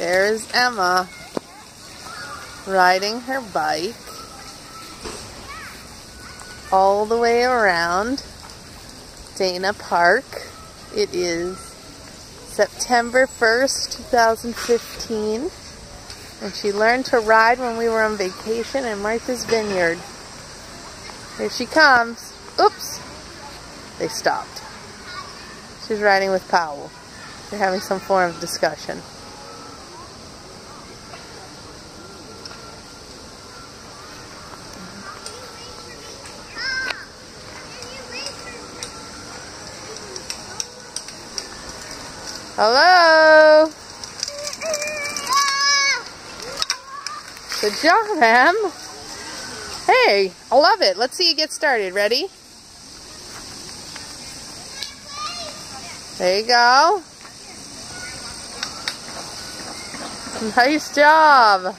There's Emma riding her bike all the way around Dana Park. It is September 1st, 2015, and she learned to ride when we were on vacation in Martha's Vineyard. Here she comes. Oops! They stopped. She's riding with Powell. They're having some form of discussion. Hello! Good job, Em. Hey, I love it. Let's see you get started. Ready? There you go. Nice job.